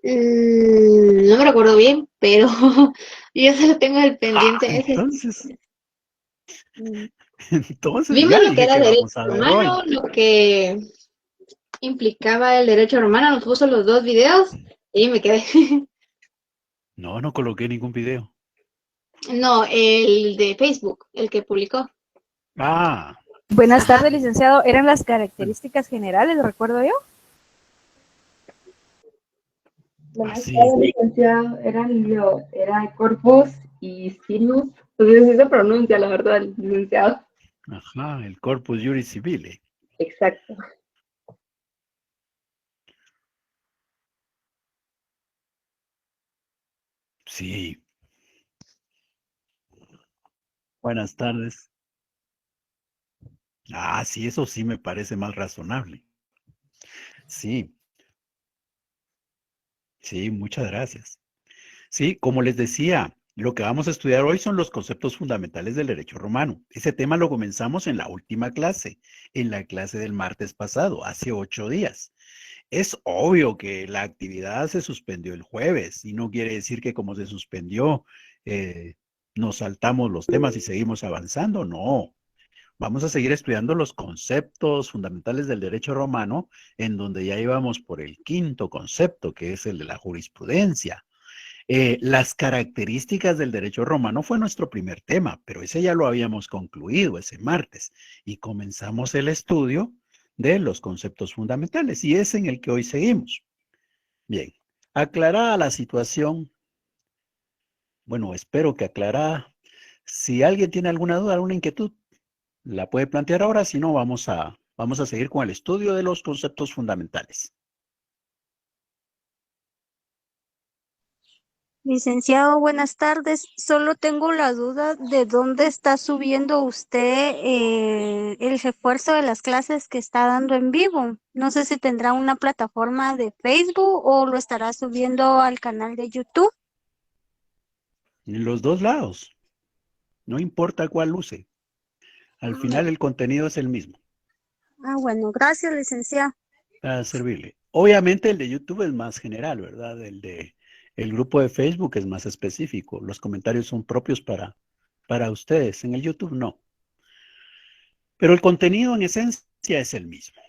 No me recuerdo bien, pero yo solo tengo el Ah, pendiente ese. entonces, Mm, entonces Vimos ya lo que dije era que derecho vamos a ver hoy. romano, lo que implicaba el derecho romano, nos puso los dos videos y me quedé. No, no coloqué ningún video. No, el de Facebook, el que publicó. Ah, Buenas Ajá, tardes, licenciado. ¿Eran las bueno, características generales, recuerdo yo? Buenas así. tardes, licenciado. Era Corpus y Sirius. Entonces sí se pronuncia, la verdad, licenciado. Ajá, el Corpus Juris Civile. Exacto. Sí, buenas tardes. Ah, sí, eso sí me parece más razonable. Sí, sí, muchas gracias. Sí, como les decía, lo que vamos a estudiar hoy son los conceptos fundamentales del derecho romano. Ese tema lo comenzamos en la última clase, en la clase del martes pasado, hace 8 días. Es obvio que la actividad se suspendió el jueves y no quiere decir que como se suspendió, eh, nos saltamos los temas y seguimos avanzando. No, vamos a seguir estudiando los conceptos fundamentales del derecho romano, en donde ya íbamos por el quinto concepto, que es el de la jurisprudencia. Las características del derecho romano fue nuestro primer tema, pero ese ya lo habíamos concluido ese martes y comenzamos el estudio de los conceptos fundamentales y es en el que hoy seguimos. Bien, aclarada la situación, bueno, espero que aclarada. Si alguien tiene alguna duda, alguna inquietud, la puede plantear ahora, si no, vamos a seguir con el estudio de los conceptos fundamentales. Licenciado, buenas tardes. Solo tengo la duda de dónde está subiendo usted el refuerzo de las clases que está dando en vivo. No sé si tendrá una plataforma de Facebook o lo estará subiendo al canal de YouTube. En los dos lados, no importa cuál use, al final el contenido es el mismo. Bueno, gracias, licenciado. Para servirle. Obviamente el de YouTube es más general, ¿verdad? El grupo de Facebook es más específico. Los comentarios son propios para ustedes. En el YouTube no. Pero el contenido en esencia es el mismo.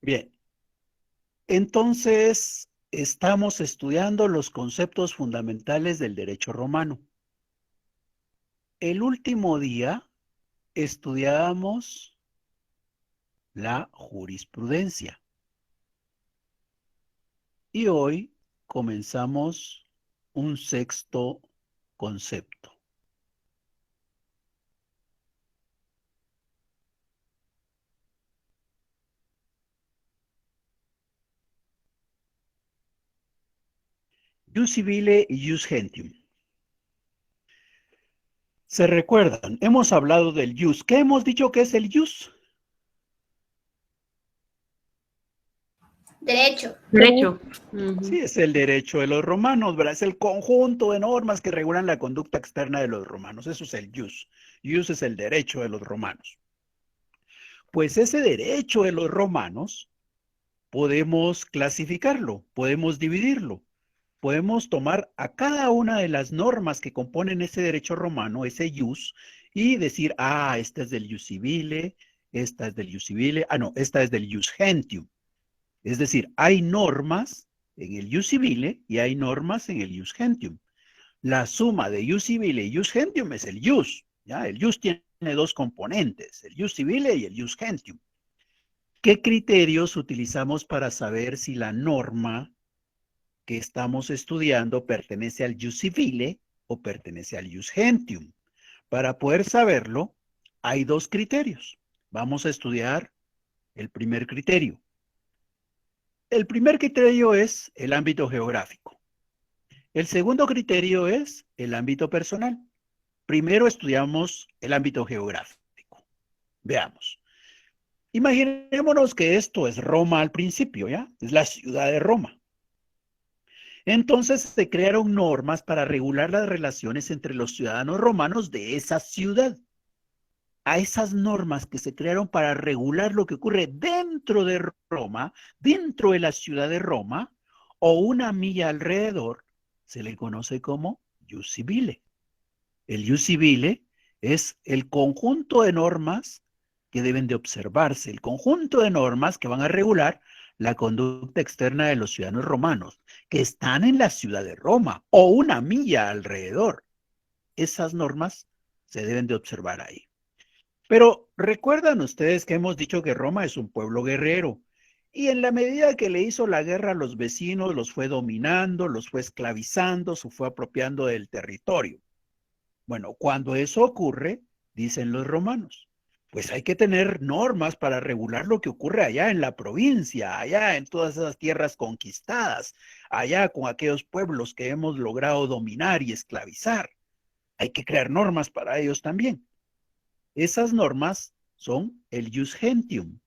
Bien. Entonces, estamos estudiando los conceptos fundamentales del derecho romano. El último día estudiábamos la jurisprudencia y hoy comenzamos un sexto concepto. Jus civile y jus gentium. ¿Se recuerdan? Hemos hablado del jus. ¿Qué hemos dicho que es el jus? derecho. Derecho. Sí, es el derecho de los romanos, ¿verdad? Es el conjunto de normas que regulan la conducta externa de los romanos. Eso es el jus. Jus es el derecho de los romanos. Pues ese derecho de los romanos podemos clasificarlo, podemos dividirlo. Podemos tomar a cada una de las normas que componen ese derecho romano, ese jus, y decir, esta es del jus civile, esta es del jus civile, no, esta es del jus gentium. Es decir, hay normas en el jus civile y hay normas en el jus gentium. La suma de jus civile y jus gentium es el jus, ¿ya? El jus tiene dos componentes, el jus civile y el jus gentium. ¿Qué criterios utilizamos para saber si la norma que estamos estudiando pertenece al jus civile o pertenece al jus gentium? Para poder saberlo, hay dos criterios. Vamos a estudiar el primer criterio. El primer criterio es el ámbito geográfico. El segundo criterio es el ámbito personal. Primero estudiamos el ámbito geográfico. Veamos. Imaginémonos que esto es Roma al principio, ¿ya? Es la ciudad de Roma. Entonces se crearon normas para regular las relaciones entre los ciudadanos romanos de esa ciudad. a esas normas que se crearon para regular lo que ocurre dentro de Roma, dentro de la ciudad de Roma, o una milla alrededor, se le conoce como ius civile. El ius civile es el conjunto de normas que deben de observarse, el conjunto de normas que van a regular la conducta externa de los ciudadanos romanos, que están en la ciudad de Roma, o una milla alrededor. Esas normas se deben de observar ahí. Pero recuerdan ustedes que hemos dicho que Roma es un pueblo guerrero, y en la medida que le hizo la guerra a los vecinos, los fue dominando, los fue esclavizando, se fue apropiando del territorio. Bueno, cuando eso ocurre, dicen los romanos, pues hay que tener normas para regular lo que ocurre allá en la provincia, allá en todas esas tierras conquistadas, allá con aquellos pueblos que hemos logrado dominar y esclavizar. Hay que crear normas para ellos también. Esas normas son el ius gentium.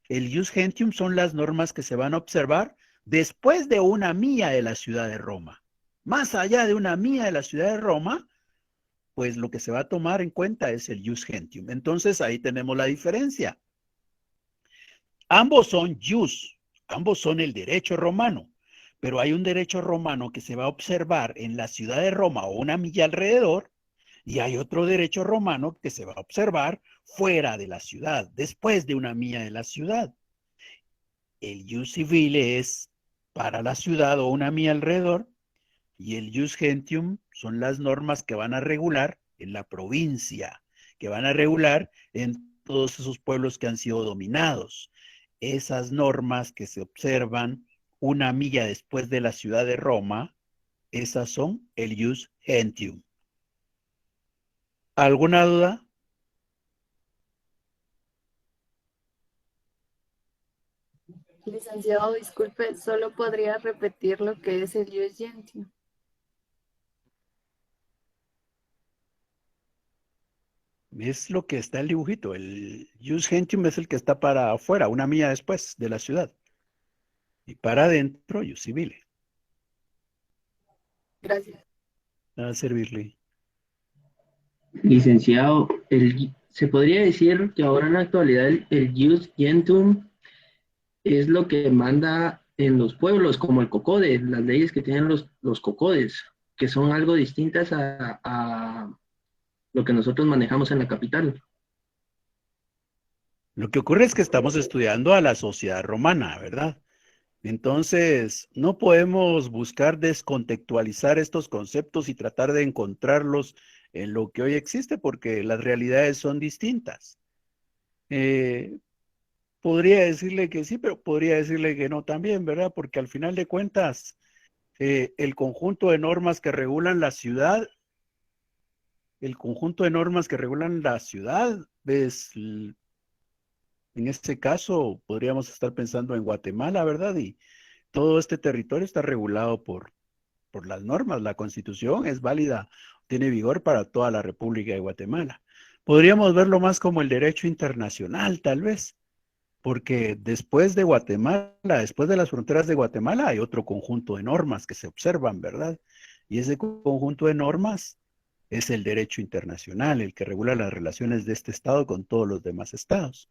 El ius gentium son las normas que se van a observar después de una milla de la ciudad de Roma. Más allá de una milla de la ciudad de Roma, pues lo que se va a tomar en cuenta es el ius gentium. Entonces ahí tenemos la diferencia. Ambos son ius, ambos son el derecho romano, pero hay un derecho romano que se va a observar en la ciudad de Roma o una milla alrededor, y hay otro derecho romano que se va a observar fuera de la ciudad, después de una milla de la ciudad. El ius civile es para la ciudad o una milla alrededor, y el ius gentium son las normas que van a regular en la provincia, que van a regular en todos esos pueblos que han sido dominados. Esas normas que se observan una milla después de la ciudad de Roma, esas son el ius gentium. ¿Alguna duda? Licenciado, disculpe, ¿solo podría repetir lo que es el ius gentium? Es lo que está en el dibujito. El ius gentium es el que está para afuera, una milla después de la ciudad. Y para adentro, ius civile. Gracias. A servirle. Licenciado, se podría decir que ahora en la actualidad el ius gentium es lo que manda en los pueblos, como el COCODE, las leyes que tienen los COCODES, que son algo distintas a lo que nosotros manejamos en la capital. Lo que ocurre es que estamos estudiando a la sociedad romana, ¿verdad? Entonces, no podemos buscar descontextualizar estos conceptos y tratar de encontrarlos en lo que hoy existe, porque las realidades son distintas. Podría decirle que sí, pero podría decirle que no también, ¿verdad? Porque al final de cuentas, el conjunto de normas que regulan la ciudad, en este caso, podríamos estar pensando en Guatemala, ¿verdad? Y todo este territorio está regulado por las normas. La Constitución es válida, tiene vigor para toda la República de Guatemala. Podríamos verlo más como el derecho internacional, tal vez, porque después de Guatemala, después de las fronteras de Guatemala, hay otro conjunto de normas que se observan, ¿verdad? Y ese conjunto de normas es el derecho internacional, el que regula las relaciones de este Estado con todos los demás estados.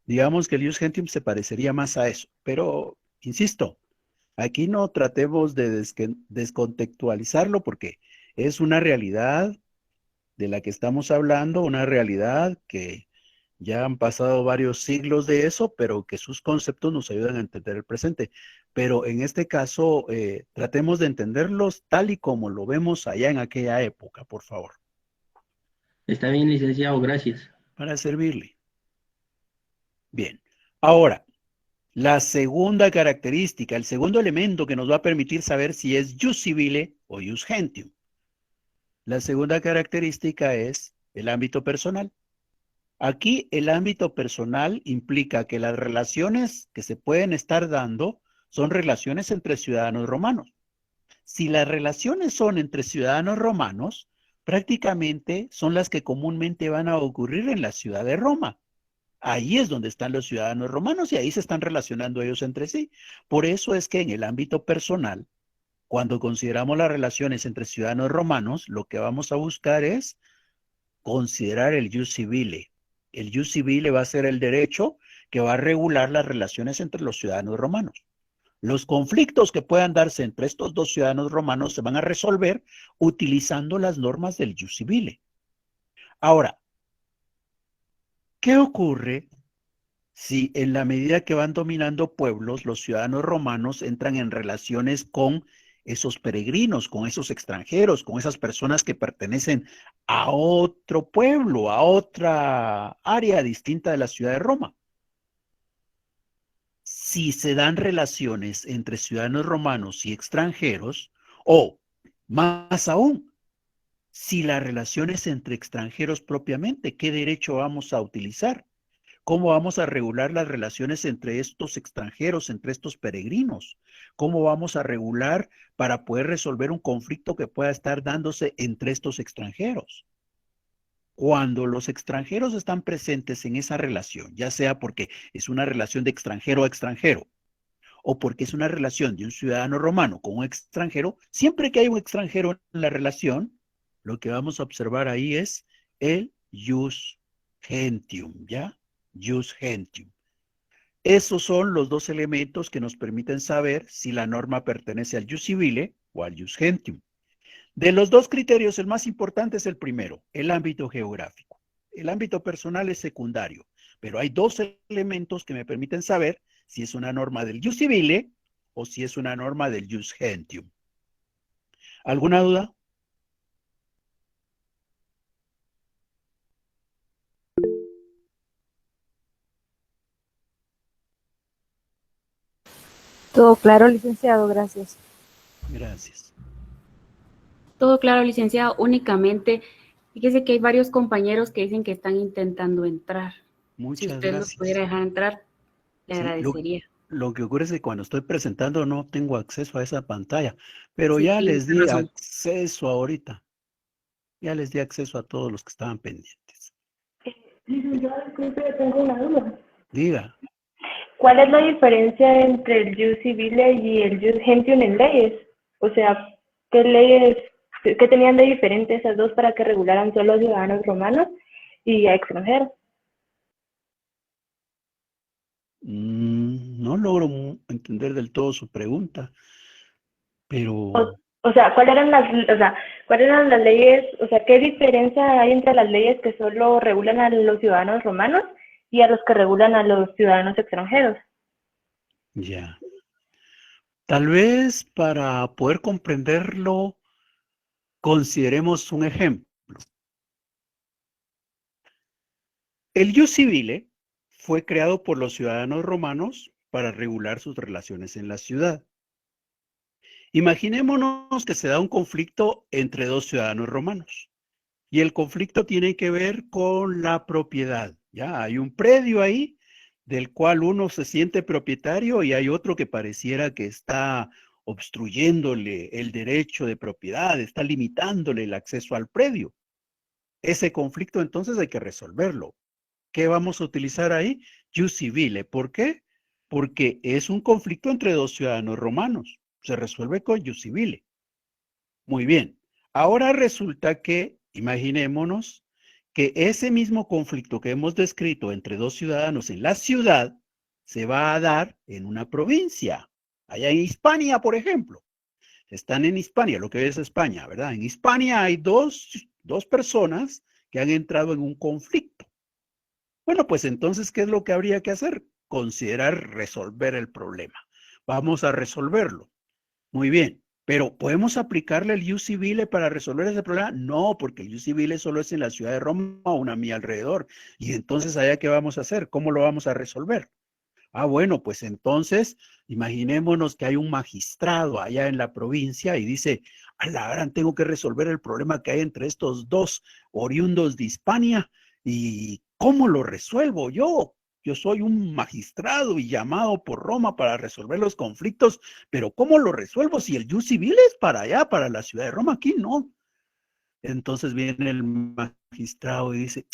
Digamos que el ius gentium se parecería más a eso, pero, insisto, aquí no tratemos de descontextualizarlo porque es una realidad de la que estamos hablando, una realidad que ya han pasado varios siglos de eso, pero que sus conceptos nos ayudan a entender el presente. Pero en este caso, tratemos de entenderlos tal y como lo vemos allá en aquella época, por favor. Está bien, licenciado, gracias. Para servirle. Bien, ahora, la segunda característica, el segundo elemento que nos va a permitir saber si es ius civile o ius gentium. La segunda característica es el ámbito personal. Aquí el ámbito personal implica que las relaciones que se pueden estar dando son relaciones entre ciudadanos romanos. Si las relaciones son entre ciudadanos romanos, prácticamente son las que comúnmente van a ocurrir en la ciudad de Roma. Ahí es donde están los ciudadanos romanos y ahí se están relacionando ellos entre sí. Por eso es que en el ámbito personal, cuando consideramos las relaciones entre ciudadanos romanos, lo que vamos a buscar es considerar el ius civile. El jus civile va a ser el derecho que va a regular las relaciones entre los ciudadanos romanos. Los conflictos que puedan darse entre estos dos ciudadanos romanos se van a resolver utilizando las normas del jus civile. Ahora, ¿qué ocurre si en la medida que van dominando pueblos, los ciudadanos romanos entran en relaciones con esos peregrinos, con esos extranjeros, con esas personas que pertenecen a otro pueblo, a otra área distinta de la ciudad de Roma? Si se dan relaciones entre ciudadanos romanos y extranjeros, o más aún, si la relación es entre extranjeros propiamente, ¿qué derecho vamos a utilizar? ¿Cómo vamos a regular las relaciones entre estos extranjeros, entre estos peregrinos? ¿Cómo vamos a regular para poder resolver un conflicto que pueda estar dándose entre estos extranjeros? Cuando los extranjeros están presentes en esa relación, ya sea porque es una relación de extranjero a extranjero, o porque es una relación de un ciudadano romano con un extranjero, siempre que hay un extranjero en la relación, lo que vamos a observar ahí es el jus gentium, ¿ya? Jus gentium. Esos son los dos elementos que nos permiten saber si la norma pertenece al jus civile o al jus gentium. De los dos criterios, el más importante es el primero, el ámbito geográfico. El ámbito personal es secundario, pero hay dos elementos que me permiten saber si es una norma del jus civile o si es una norma del jus gentium. ¿Alguna duda? Todo claro, licenciado, gracias. Gracias. Todo claro, licenciado. Únicamente, fíjese que hay varios compañeros que dicen que están intentando entrar. Muchas Si usted gracias. los pudiera dejar entrar, le Sí, agradecería. Lo que ocurre es que cuando estoy presentando no tengo acceso a esa pantalla, pero Sí, ya tiene les di razón. acceso ahorita. Ya les di acceso a todos los que estaban pendientes. Licenciado, disculpe, tengo una duda. Diga. ¿Cuál es la diferencia entre el jus civile y el jus gentium en leyes? O sea, ¿qué leyes, qué tenían de diferente esas dos para que regularan solo a ciudadanos romanos y a extranjeros? No logro entender del todo su pregunta, pero O sea, ¿cuáles eran las leyes? O sea, ¿qué diferencia hay entre las leyes que solo regulan a los ciudadanos romanos y a los que regulan a los ciudadanos extranjeros? ya. Tal vez para poder comprenderlo, consideremos un ejemplo. El jus civile fue creado por los ciudadanos romanos para regular sus relaciones en la ciudad. Imaginémonos que se da un conflicto entre dos ciudadanos romanos y el conflicto tiene que ver con la propiedad. Ya hay un predio ahí del cual uno se siente propietario y hay otro que pareciera que está obstruyéndole el derecho de propiedad, está limitándole el acceso al predio. Ese conflicto entonces hay que resolverlo. ¿Qué vamos a utilizar ahí? Jus civile. ¿Por qué? Porque es un conflicto entre dos ciudadanos romanos. Se resuelve con jus civile. Muy bien. Ahora resulta que, imaginémonos, que ese mismo conflicto que hemos descrito entre dos ciudadanos en la ciudad se va a dar en una provincia. Allá en Hispania, por ejemplo. Están en Hispania, lo que es España, ¿verdad? En Hispania hay dos personas que han entrado en un conflicto. Bueno, pues entonces, ¿qué es lo que habría que hacer? Considerar resolver el problema. Vamos a resolverlo. Muy bien, pero ¿podemos aplicarle el jus civile para resolver ese problema? No, porque el jus civile solo es en la ciudad de Roma o una milla alrededor. Y entonces, ¿allá qué vamos a hacer? ¿Cómo lo vamos a resolver? Ah, bueno, pues entonces, imaginémonos que hay un magistrado allá en la provincia y dice, a la gran tengo que resolver el problema que hay entre estos dos oriundos de Hispania. ¿Y cómo lo resuelvo yo? Yo soy un magistrado y llamado por Roma para resolver los conflictos, pero ¿cómo lo resuelvo si el jus civile es para allá, para la ciudad de Roma? Aquí no. Entonces viene el magistrado y dice,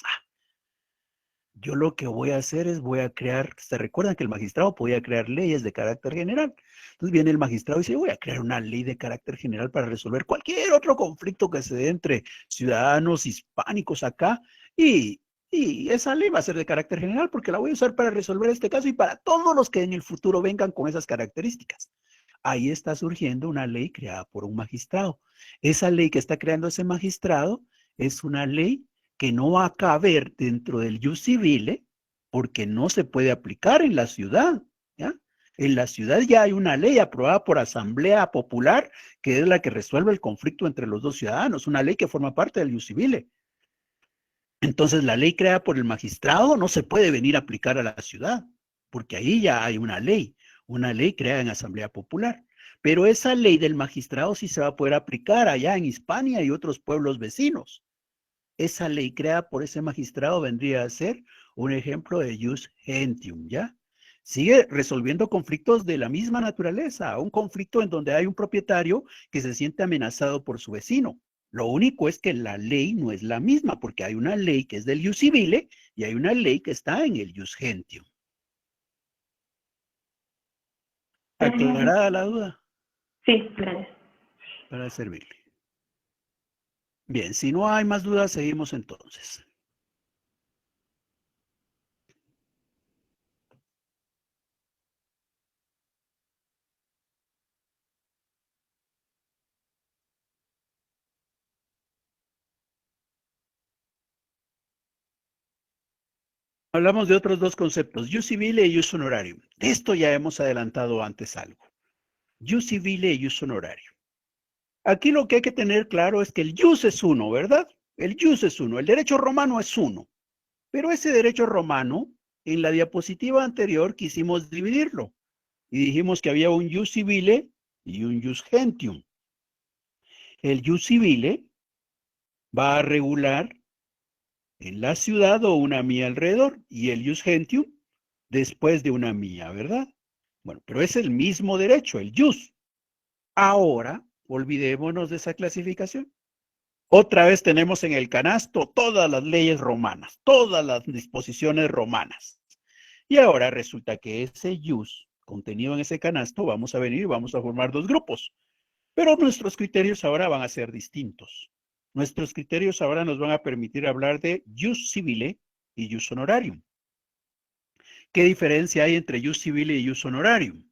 yo lo que voy a hacer es voy a crear, ¿se recuerdan que el magistrado podía crear leyes de carácter general? Entonces viene el magistrado y dice, voy a crear una ley de carácter general para resolver cualquier otro conflicto que se dé entre ciudadanos hispánicos acá y Y esa ley va a ser de carácter general porque la voy a usar para resolver este caso y para todos los que en el futuro vengan con esas características. Ahí está surgiendo una ley creada por un magistrado. Esa ley que está creando ese magistrado es una ley que no va a caber dentro del jus civile porque no se puede aplicar en la ciudad, ¿ya? En la ciudad ya hay una ley aprobada por Asamblea Popular que es la que resuelve el conflicto entre los dos ciudadanos, una ley que forma parte del jus civile. Entonces la ley creada por el magistrado no se puede venir a aplicar a la ciudad, porque ahí ya hay una ley creada en Asamblea Popular. Pero esa ley del magistrado sí se va a poder aplicar allá en Hispania y otros pueblos vecinos. Esa ley creada por ese magistrado vendría a ser un ejemplo de jus gentium, ¿ya? Sigue resolviendo conflictos de la misma naturaleza, un conflicto en donde hay un propietario que se siente amenazado por su vecino. Lo único es que la ley no es la misma, porque hay una ley que es del jus civile y hay una ley que está en el jus gentium. ¿Aclarada la duda? Sí, gracias. Para servirle. Bien, si no hay más dudas, seguimos entonces. Hablamos de otros dos conceptos, jus civile y jus honorarium. De esto ya hemos adelantado antes algo. Jus civile y jus honorarium. Aquí lo que hay que tener claro es que el jus es uno, ¿verdad? El jus es uno, el derecho romano es uno. Pero ese derecho romano, en la diapositiva anterior quisimos dividirlo. Y dijimos que había un jus civile y un jus gentium. El jus civile va a regular en la ciudad o una milla alrededor, y el jus gentium después de una milla, ¿verdad? Bueno, pero es el mismo derecho, el jus. Ahora, olvidémonos de esa clasificación. Otra vez tenemos en el canasto todas las leyes romanas, todas las disposiciones romanas. Y ahora resulta que ese jus contenido en ese canasto, vamos a venir y vamos a formar dos grupos. Pero nuestros criterios ahora van a ser distintos. Nuestros criterios ahora nos van a permitir hablar de jus civile y jus honorarium. ¿Qué diferencia hay entre jus civile y jus honorarium?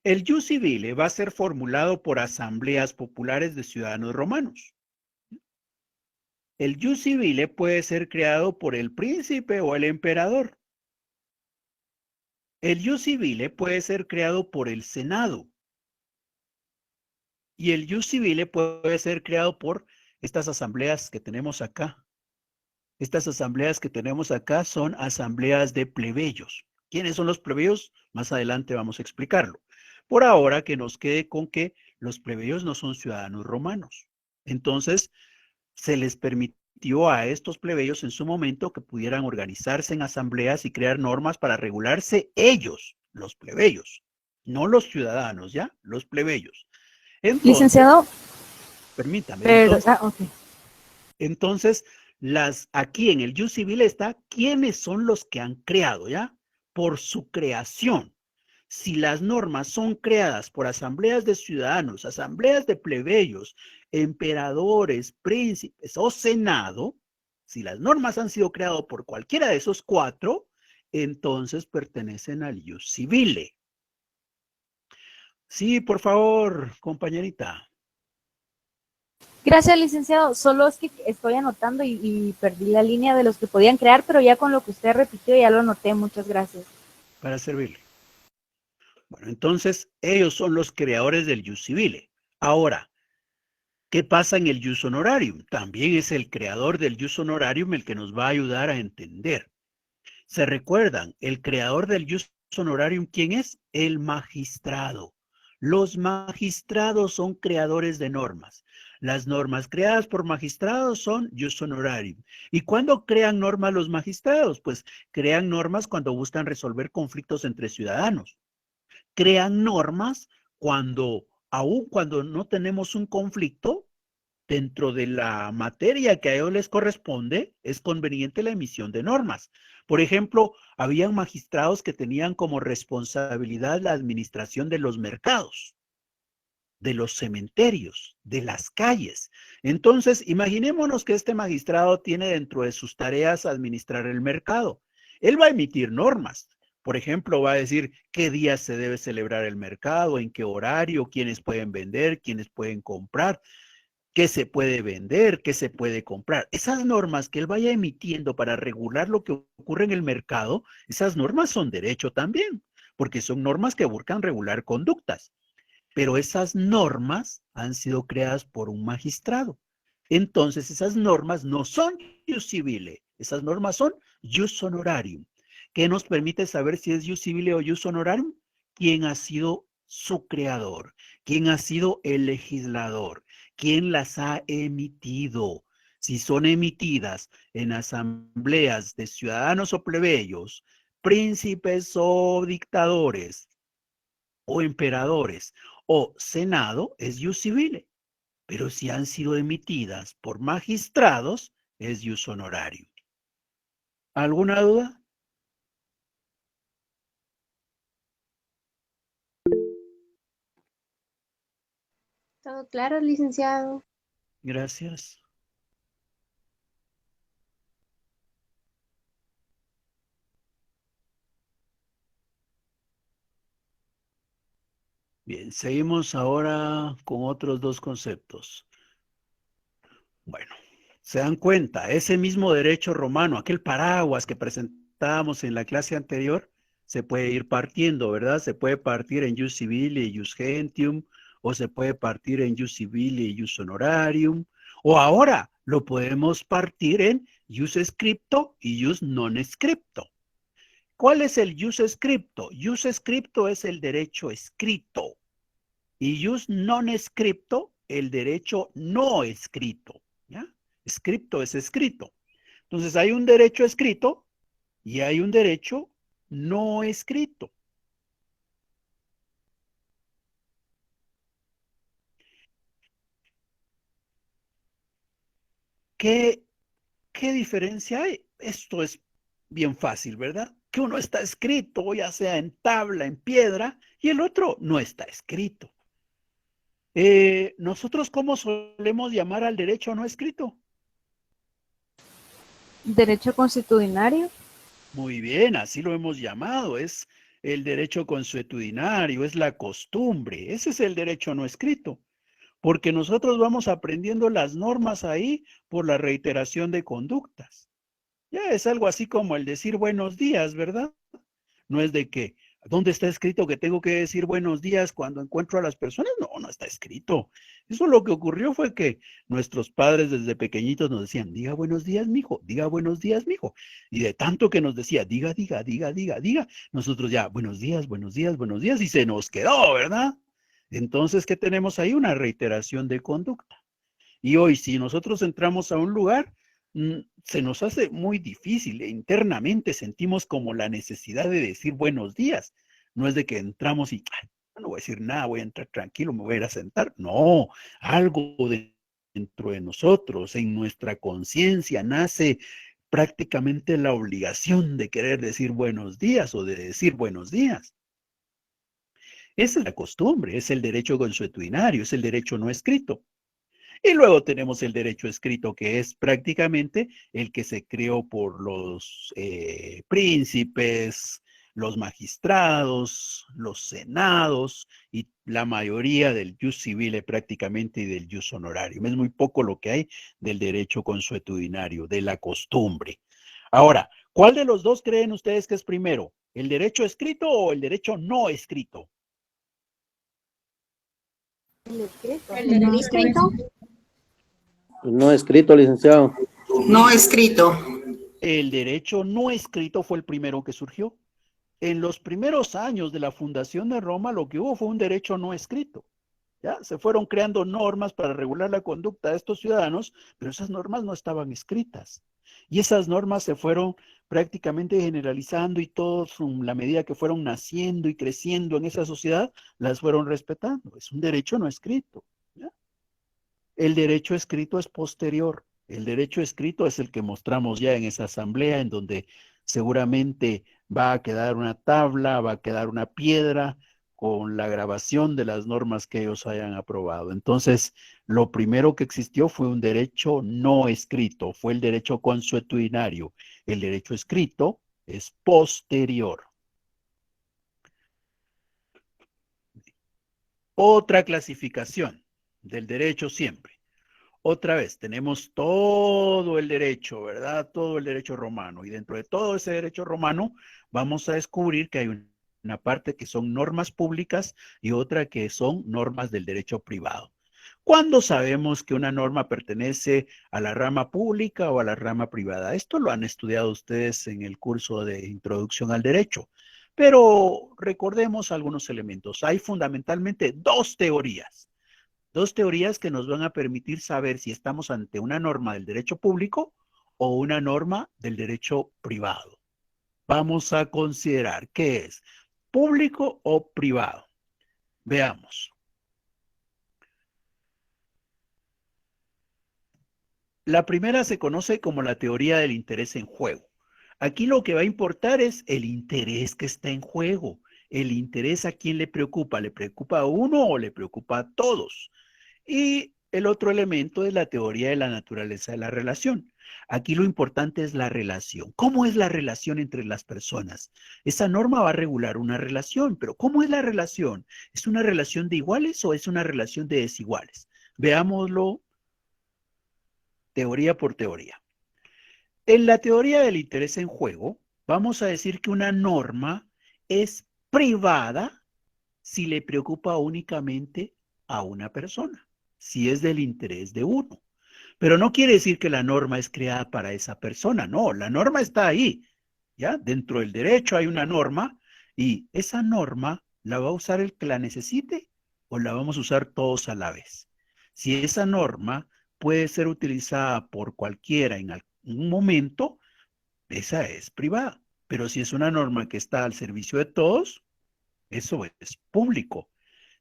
El jus civile va a ser formulado por asambleas populares de ciudadanos romanos. El jus civile puede ser creado por el príncipe o el emperador. El jus civile puede ser creado por el senado. Y el jus civile puede ser creado por estas asambleas que tenemos acá. Estas asambleas que tenemos acá son asambleas de plebeyos. ¿Quiénes son los plebeyos? Más adelante vamos a explicarlo. Por ahora que nos quede con que los plebeyos no son ciudadanos romanos. Entonces, se les permitió a estos plebeyos en su momento que pudieran organizarse en asambleas y crear normas para regularse ellos, los plebeyos, no los ciudadanos, ¿ya? Los plebeyos. Entonces, Licenciado. Permítame. Pero, Entonces, entonces aquí en el jus civile está quiénes son los que han creado, ¿ya? Por su creación. Si las normas son creadas por asambleas de ciudadanos, asambleas de plebeyos, emperadores, príncipes o senado, si las normas han sido creadas por cualquiera de esos cuatro, entonces pertenecen al jus civile. Sí, por favor, compañerita. Gracias, licenciado. Solo es que estoy anotando y perdí la línea de los que podían crear, pero ya con lo que usted repitió ya lo anoté. Muchas gracias. Para servirle. Bueno, entonces ellos son los creadores del jus civile. Ahora, ¿qué pasa en el jus honorarium? También es el creador del jus honorarium el que nos va a ayudar a entender. ¿Se recuerdan? El creador del jus honorarium, ¿quién es? El magistrado. Los magistrados son creadores de normas. Las normas creadas por magistrados son jus honorarium. ¿Y cuándo crean normas los magistrados? Pues crean normas cuando buscan resolver conflictos entre ciudadanos. Crean normas aun cuando no tenemos un conflicto, dentro de la materia que a ellos les corresponde, es conveniente la emisión de normas. Por ejemplo, habían magistrados que tenían como responsabilidad la administración de los mercados. de los cementerios, de las calles. Entonces, imaginémonos que este magistrado tiene dentro de sus tareas administrar el mercado. Él va a emitir normas. Por ejemplo, va a decir qué días se debe celebrar el mercado, en qué horario, quiénes pueden vender, quiénes pueden comprar, qué se puede vender, qué se puede comprar. Esas normas que él vaya emitiendo para regular lo que ocurre en el mercado, esas normas son derecho también, porque son normas que buscan regular conductas. Pero esas normas han sido creadas por un magistrado. Entonces, esas normas no son ius civile, esas normas son ius honorarium. ¿Qué nos permite saber si es ius civile o ius honorarium? ¿Quién ha sido su creador? ¿Quién ha sido el legislador? ¿Quién las ha emitido? Si son emitidas en asambleas de ciudadanos o plebeyos, príncipes o dictadores, o emperadores, o senado, es ius civile. Pero si han sido emitidas por magistrados, es ius honorarium. ¿Alguna duda? Todo claro, licenciado. Gracias. Bien, seguimos ahora con otros dos conceptos. Bueno, se dan cuenta, ese mismo derecho romano, aquel paraguas que presentábamos en la clase anterior, se puede ir partiendo, ¿verdad? Se puede partir en ius civile y ius gentium, o se puede partir en ius civile y ius honorarium, o ahora lo podemos partir en ius scripto y ius non scripto. ¿Cuál es el ius scripto? Ius scripto es el derecho escrito y ius non scripto, el derecho no escrito. ¿Ya? Scripto es escrito. Entonces hay un derecho escrito y hay un derecho no escrito. ¿Qué diferencia hay? Esto es bien fácil, ¿verdad? Que uno está escrito, ya sea en tabla, en piedra, y el otro no está escrito. ¿Nosotros cómo solemos llamar al derecho no escrito? Derecho consuetudinario. Muy bien, así lo hemos llamado, es el derecho consuetudinario, es la costumbre, ese es el derecho no escrito, porque nosotros vamos aprendiendo las normas ahí por la reiteración de conductas. Ya es algo así como el decir buenos días, ¿verdad? No es de que, ¿dónde está escrito que tengo que decir buenos días cuando encuentro a las personas? No, no está escrito. Eso lo que ocurrió fue que nuestros padres desde pequeñitos nos decían, diga buenos días, mijo, diga buenos días, mijo. Y de tanto que nos decía, diga, diga, diga, diga, diga, nosotros ya, buenos días, buenos días, buenos días, y se nos quedó, ¿verdad? Entonces, ¿qué tenemos ahí? Una reiteración de conducta. Y hoy, si nosotros entramos a un lugar, se nos hace muy difícil, internamente sentimos como la necesidad de decir buenos días. No es de que entramos y no voy a decir nada, voy a entrar tranquilo, me voy a ir a sentar. No, algo dentro de nosotros, en nuestra conciencia, nace prácticamente la obligación de querer decir buenos días o de decir buenos días. Esa es la costumbre, es el derecho consuetudinario, es el derecho no escrito. Y luego tenemos el derecho escrito, que es prácticamente el que se creó por los príncipes, los magistrados, los senados y la mayoría del ius civile prácticamente y del ius honorarium. Es muy poco lo que hay del derecho consuetudinario, de la costumbre. Ahora, ¿cuál de los dos creen ustedes que es primero? ¿El derecho escrito o el derecho no escrito? El escrito. ¿El no escrito? No escrito, licenciado. No escrito. El derecho no escrito fue el primero que surgió. En los primeros años de la fundación de Roma, lo que hubo fue un derecho no escrito. ¿Ya? Se fueron creando normas para regular la conducta de estos ciudadanos, pero esas normas no estaban escritas. Y esas normas se fueron prácticamente generalizando y todos, la medida que fueron naciendo y creciendo en esa sociedad, las fueron respetando. Es un derecho no escrito. ¿Ya? El derecho escrito es posterior. El derecho escrito es el que mostramos ya en esa asamblea, en donde seguramente va a quedar una tabla, va a quedar una piedra con la grabación de las normas que ellos hayan aprobado. Entonces, lo primero que existió fue un derecho no escrito, fue el derecho consuetudinario. El derecho escrito es posterior. Otra clasificación del derecho siempre. Otra vez, tenemos todo el derecho, ¿verdad? Todo el derecho romano. Y dentro de todo ese derecho romano, vamos a descubrir que hay una parte que son normas públicas y otra que son normas del derecho privado. ¿Cuándo sabemos que una norma pertenece a la rama pública o a la rama privada? Esto lo han estudiado ustedes en el curso de Introducción al Derecho. Pero recordemos algunos elementos. Hay fundamentalmente dos teorías que nos van a permitir saber si estamos ante una norma del derecho público o una norma del derecho privado. Vamos a considerar qué es, público o privado. Veamos. La primera se conoce como la teoría del interés en juego. Aquí lo que va a importar es el interés que está en juego. El interés, ¿a quién le preocupa? ¿Le preocupa a uno o le preocupa a todos? Y el otro elemento es la teoría de la naturaleza de la relación. Aquí lo importante es la relación. ¿Cómo es la relación entre las personas? Esa norma va a regular una relación, pero ¿cómo es la relación? ¿Es una relación de iguales o es una relación de desiguales? Veámoslo teoría por teoría. En la teoría del interés en juego, vamos a decir que una norma es privada si le preocupa únicamente a una persona, si es del interés de uno. Pero no quiere decir que la norma es creada para esa persona, no, la norma está ahí, ¿ya? Dentro del derecho hay una norma y esa norma la va a usar el que la necesite o la vamos a usar todos a la vez. Si esa norma puede ser utilizada por cualquiera en algún momento, esa es privada. Pero si es una norma que está al servicio de todos, eso es público.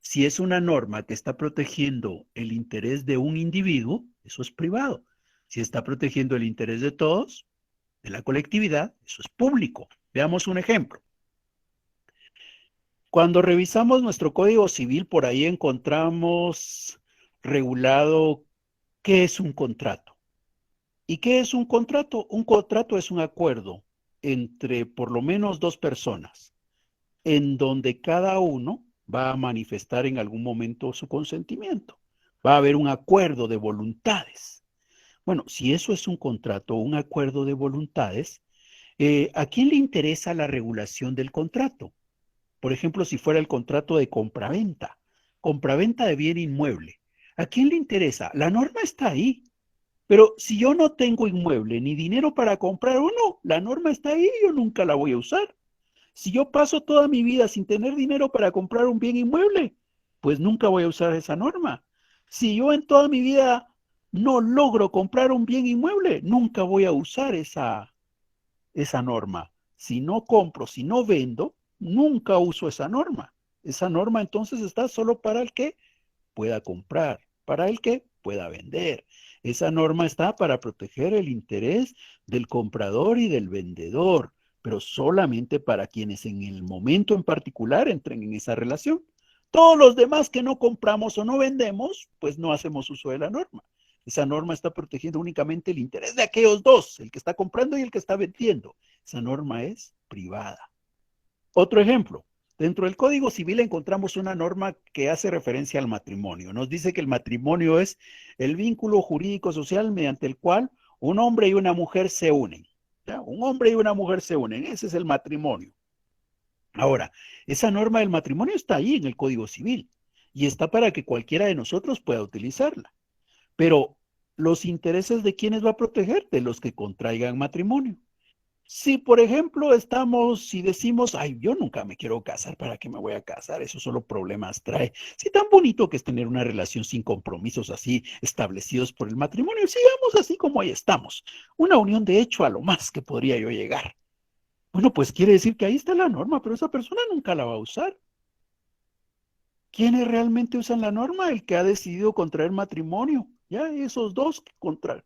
Si es una norma que está protegiendo el interés de un individuo, eso es privado. Si está protegiendo el interés de todos, de la colectividad, eso es público. Veamos un ejemplo. Cuando revisamos nuestro Código Civil, por ahí encontramos regulado qué es un contrato. ¿Y qué es un contrato? Un contrato es un acuerdo entre por lo menos dos personas, en donde cada uno va a manifestar en algún momento su consentimiento. Va a haber un acuerdo de voluntades. Bueno, si eso es un contrato, un acuerdo de voluntades, ¿a quién le interesa la regulación del contrato? Por ejemplo, si fuera el contrato de compraventa de bien inmueble, ¿a quién le interesa? La norma está ahí. Pero si yo no tengo inmueble ni dinero para comprar uno, la norma está ahí y yo nunca la voy a usar. Si yo paso toda mi vida sin tener dinero para comprar un bien inmueble, pues nunca voy a usar esa norma. Si yo en toda mi vida no logro comprar un bien inmueble, nunca voy a usar esa norma. Si no compro, si no vendo, nunca uso esa norma. Esa norma entonces está solo para el que pueda comprar, para el que pueda vender. Esa norma está para proteger el interés del comprador y del vendedor, pero solamente para quienes en el momento en particular entren en esa relación. Todos los demás que no compramos o no vendemos, pues no hacemos uso de la norma. Esa norma está protegiendo únicamente el interés de aquellos dos, el que está comprando y el que está vendiendo. Esa norma es privada. Otro ejemplo. Dentro del Código Civil encontramos una norma que hace referencia al matrimonio. Nos dice que el matrimonio es el vínculo jurídico social mediante el cual un hombre y una mujer se unen. ¿Ya? Un hombre y una mujer se unen. Ese es el matrimonio. Ahora, esa norma del matrimonio está ahí en el Código Civil y está para que cualquiera de nosotros pueda utilizarla. Pero, ¿los intereses de quiénes va a proteger? De los que contraigan matrimonio. Si, por ejemplo, si decimos, ay, yo nunca me quiero casar, ¿para qué me voy a casar? Eso solo problemas trae. Si tan bonito que es tener una relación sin compromisos así establecidos por el matrimonio, sigamos así como ahí estamos. Una unión de hecho a lo más que podría yo llegar. Bueno, pues quiere decir que ahí está la norma, pero esa persona nunca la va a usar. ¿Quiénes realmente usan la norma? El que ha decidido contraer matrimonio. Ya esos dos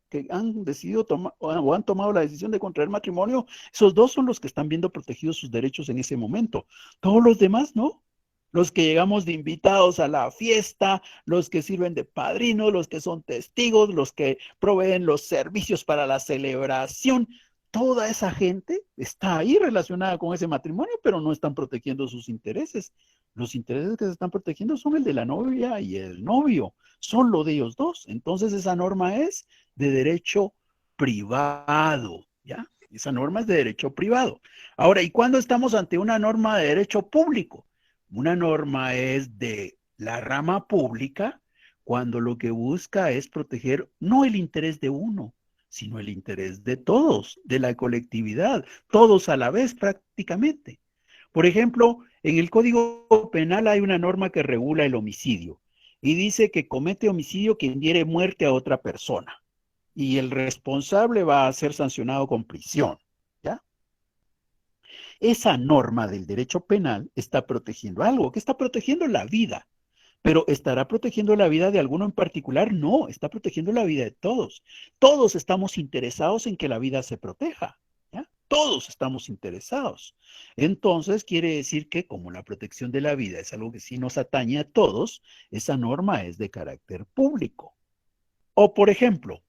que han decidido o han tomado la decisión de contraer matrimonio, esos dos son los que están viendo protegidos sus derechos en ese momento. Todos los demás no. los que llegamos de invitados a la fiesta, los que sirven de padrinos, los que son testigos, los que proveen los servicios para la celebración. Toda esa gente está ahí relacionada con ese matrimonio, pero no están protegiendo sus intereses. Los intereses que se están protegiendo son el de la novia y el novio, son lo de ellos dos. Entonces esa norma es de derecho privado, ¿ya? Esa norma es de derecho privado. Ahora, ¿y cuándo estamos ante una norma de derecho público? Una norma es de la rama pública cuando lo que busca es proteger no el interés de uno, sino el interés de todos, de la colectividad, todos a la vez prácticamente. Por ejemplo, en el Código Penal hay una norma que regula el homicidio y dice que comete homicidio quien diere muerte a otra persona y el responsable va a ser sancionado con prisión, ¿ya? Esa norma del derecho penal está protegiendo algo, que está protegiendo la vida. Pero ¿estará protegiendo la vida de alguno en particular? No, está protegiendo la vida de todos. Todos estamos interesados en que la vida se proteja, ¿ya? Todos estamos interesados. Entonces quiere decir que como la protección de la vida es algo que sí nos atañe a todos, esa norma es de carácter público. O por ejemplo,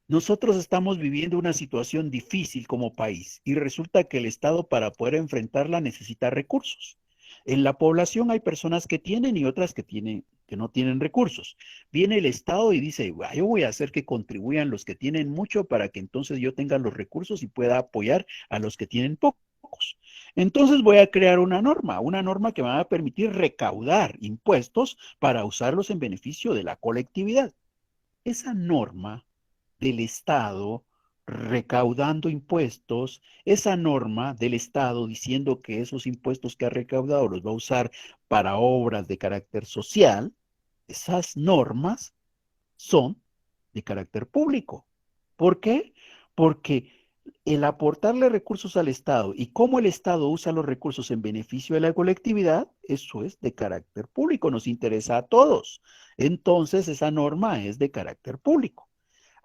nosotros estamos viviendo una situación difícil como país y resulta que el Estado para poder enfrentarla necesita recursos. En la población hay personas que tienen y otras que no tienen recursos. Viene el Estado y dice, yo voy a hacer que contribuyan los que tienen mucho para que entonces yo tenga los recursos y pueda apoyar a los que tienen pocos. Entonces voy a crear una norma que me va a permitir recaudar impuestos para usarlos en beneficio de la colectividad. Esa norma del Estado recaudando impuestos, esa norma del Estado diciendo que esos impuestos que ha recaudado los va a usar para obras de carácter social, esas normas son de carácter público. ¿Por qué? Porque el aportarle recursos al Estado y cómo el Estado usa los recursos en beneficio de la colectividad, eso es de carácter público, nos interesa a todos. Entonces, esa norma es de carácter público.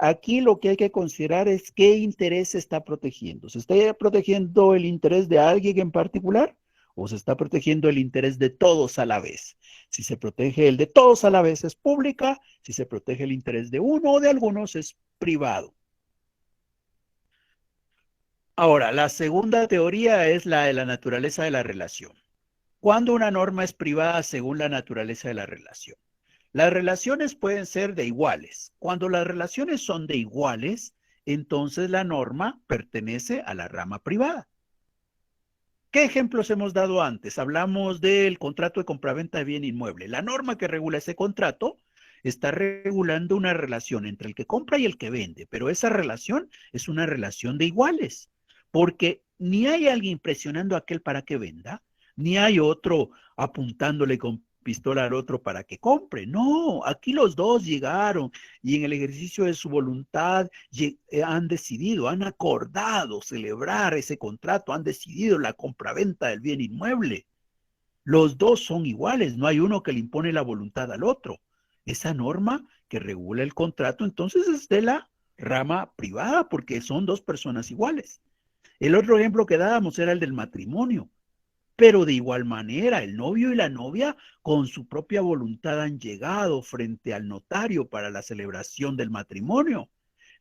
Aquí lo que hay que considerar es qué interés se está protegiendo. ¿Se está protegiendo el interés de alguien en particular o se está protegiendo el interés de todos a la vez? Si se protege el de todos a la vez es pública, si se protege el interés de uno o de algunos es privado. Ahora, la segunda teoría es la de la naturaleza de la relación. ¿Cuándo una norma es privada según la naturaleza de la relación? Las relaciones pueden ser de iguales. Cuando las relaciones son de iguales, entonces la norma pertenece a la rama privada. ¿Qué ejemplos hemos dado antes? Hablamos del contrato de compraventa de bien inmueble. La norma que regula ese contrato está regulando una relación entre el que compra y el que vende, pero esa relación es una relación de iguales, porque ni hay alguien presionando a aquel para que venda, ni hay otro apuntándole con pistola al otro para que compre. No, aquí los dos llegaron y en el ejercicio de su voluntad han decidido, han acordado celebrar ese contrato, han decidido la compraventa del bien inmueble. Los dos son iguales, no hay uno que le impone la voluntad al otro. Esa norma que regula el contrato entonces es de la rama privada porque son dos personas iguales. El otro ejemplo que dábamos era el del matrimonio. Pero de igual manera, el novio y la novia con su propia voluntad han llegado frente al notario para la celebración del matrimonio.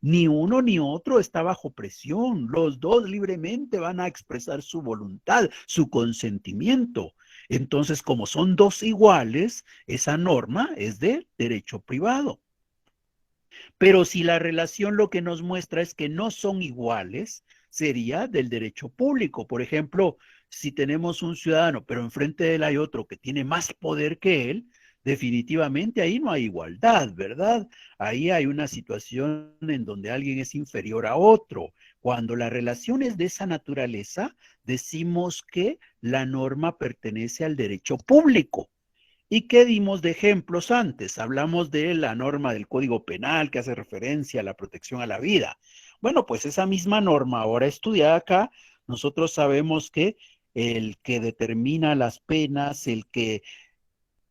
Ni uno ni otro está bajo presión. Los dos libremente van a expresar su voluntad, su consentimiento. Entonces, como son dos iguales, esa norma es de derecho privado. Pero si la relación lo que nos muestra es que no son iguales, sería del derecho público. Por ejemplo, si tenemos un ciudadano, pero enfrente de él hay otro que tiene más poder que él, definitivamente ahí no hay igualdad, ¿verdad? Ahí hay una situación en donde alguien es inferior a otro. Cuando la relación es de esa naturaleza, decimos que la norma pertenece al derecho público. ¿Y qué dimos de ejemplos antes? Hablamos de la norma del Código Penal que hace referencia a la protección a la vida. Bueno, pues esa misma norma ahora estudiada acá, nosotros sabemos que el que determina las penas, el que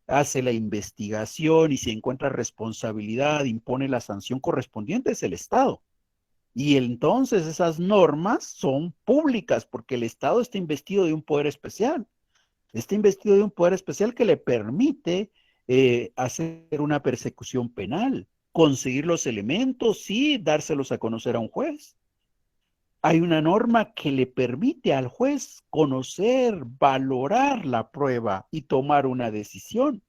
hace la investigación y si encuentra responsabilidad, impone la sanción correspondiente es el Estado. Y entonces esas normas son públicas porque el Estado está investido de un poder especial. Está investido de un poder especial que le permite hacer una persecución penal, conseguir los elementos y dárselos a conocer a un juez. Hay una norma que le permite al juez conocer, valorar la prueba y tomar una decisión.